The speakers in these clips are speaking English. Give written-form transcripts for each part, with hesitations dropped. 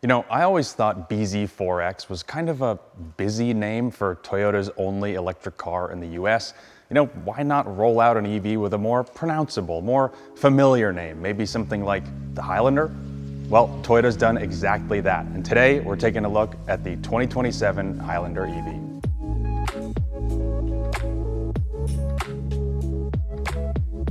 You know, I always thought BZ4X was kind of a busy name for Toyota's only electric car in the US. You know, why not roll out an EV with a more pronounceable, more familiar name? Maybe something like the Highlander? Well, Toyota's done exactly that. And today we're taking a look at the 2027 Highlander EV.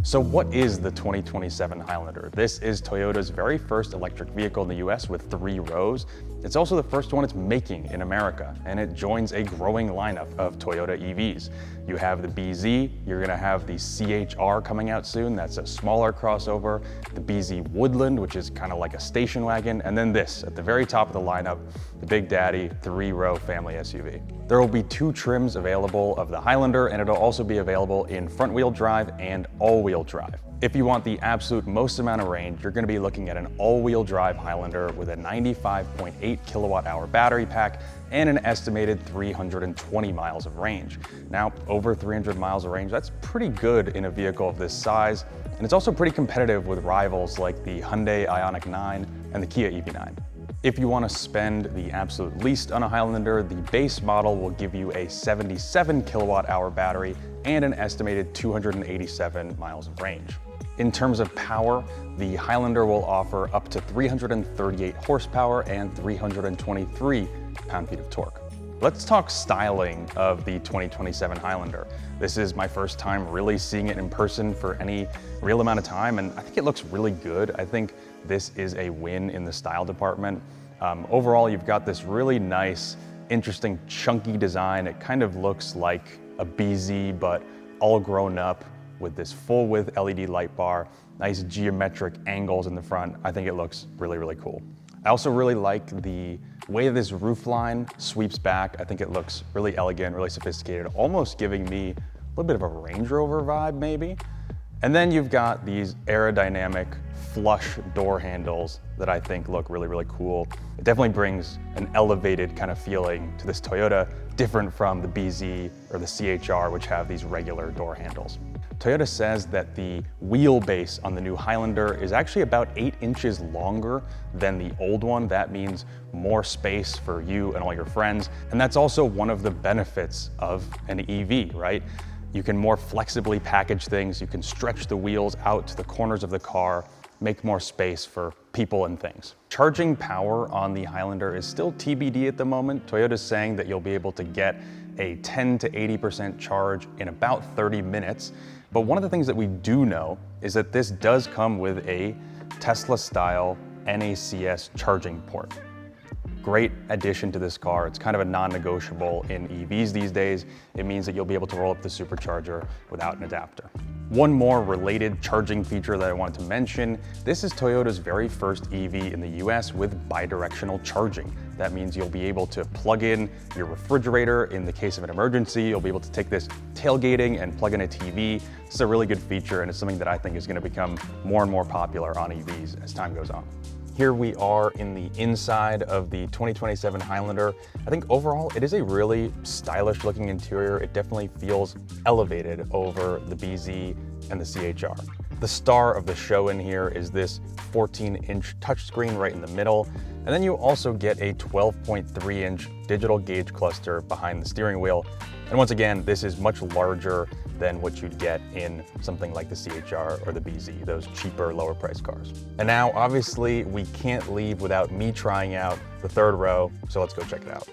So what is the 2027 Highlander? This is Toyota's very first electric vehicle in the US with 3 rows. It's also the first one it's making in America, and it joins a growing lineup of Toyota EVs. You have the BZ, you're gonna have the CHR coming out soon, that's a smaller crossover, the BZ Woodland, which is kind of like a station wagon, and then this, at the very top of the lineup, the Big Daddy 3-row family SUV. There will be 2 trims available of the Highlander, and it'll also be available in front-wheel drive and all-wheel drive. If you want the absolute most amount of range, you're gonna be looking at an all-wheel drive Highlander with a 95.8 kilowatt-hour battery pack and an estimated 320 miles of range. Now, over 300 miles of range, that's pretty good in a vehicle of this size, and it's also pretty competitive with rivals like the Hyundai Ioniq 9 and the Kia EV9. If you want to spend the absolute least on a Highlander, the base model will give you a 77 kilowatt-hour battery and an estimated 287 miles of range. In terms of power, the Highlander will offer up to 338 horsepower and 323 pound-feet of torque. Let's talk styling of the 2027 Highlander. This is my first time really seeing it in person for any real amount of time, and I think it looks really good. I think this is a win in the style department. Overall, you've got this really nice, interesting, chunky design. It kind of looks like a BZ, but all grown up with this full width LED light bar, nice geometric angles in the front. I think it looks really, really cool. I also really like the way this roofline sweeps back. I think it looks really elegant, really sophisticated, almost giving me a little bit of a Range Rover vibe maybe. And then you've got these aerodynamic flush door handles that I think look really, really cool. It definitely brings an elevated kind of feeling to this Toyota, different from the BZ or the CHR, which have these regular door handles. Toyota says that the wheelbase on the new Highlander is actually about 8 inches longer than the old one. That means more space for you and all your friends. And that's also one of the benefits of an EV, right? You can more flexibly package things. You can stretch the wheels out to the corners of the car, make more space for people and things. Charging power on the Highlander is still TBD at the moment. Toyota's saying that you'll be able to get a 10 to 80% charge in about 30 minutes. But one of the things that we do know is that this does come with a Tesla-style NACS charging port. Great addition to this car. It's kind of a non-negotiable in EVs these days. It means that you'll be able to roll up the supercharger without an adapter. One more related charging feature that I wanted to mention, this is Toyota's very first EV in the US with bidirectional charging. That means you'll be able to plug in your refrigerator in the case of an emergency. You'll be able to take this tailgating and plug in a TV. It's a really good feature, and it's something that I think is going to become more and more popular on EVs as time goes on. Here we are in the inside of the 2027 Highlander. I think overall it is a really stylish looking interior. It definitely feels elevated over the BZ and the CHR. The star of the show in here is this 14-inch touchscreen right in the middle. And then you also get a 12.3-inch digital gauge cluster behind the steering wheel. And once again, this is much larger than what you'd get in something like the CHR or the BZ, those cheaper, lower priced cars. And now, obviously, we can't leave without me trying out the 3rd row, so let's go check it out.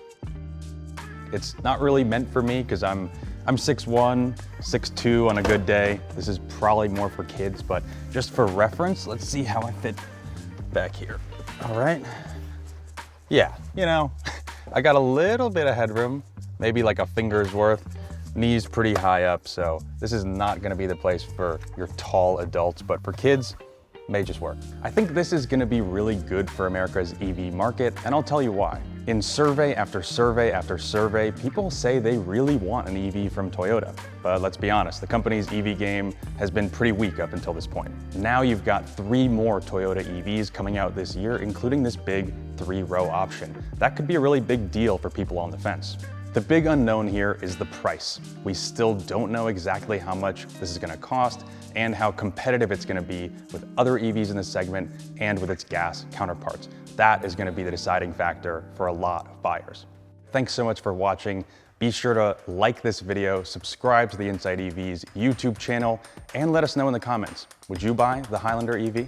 It's not really meant for me because I'm 6'1", 6'2" on a good day. This is probably more for kids, but just for reference, let's see how I fit back here. All right. Yeah, you know, I got a little bit of headroom, maybe like a finger's worth. Knees pretty high up, so this is not gonna be the place for your tall adults, but for kids, may just work. I think this is gonna be really good for America's EV market, and I'll tell you why. In survey after survey after survey, people say they really want an EV from Toyota. But let's be honest, the company's EV game has been pretty weak up until this point. Now you've got 3 more Toyota EVs coming out this year, including this big 3-row option. That could be a really big deal for people on the fence. The big unknown here is the price. We still don't know exactly how much this is gonna cost and how competitive it's gonna be with other EVs in the segment and with its gas counterparts. That is gonna be the deciding factor for a lot of buyers. Thanks so much for watching. Be sure to like this video, subscribe to the Inside EV's YouTube channel, and let us know in the comments, would you buy the Highlander EV?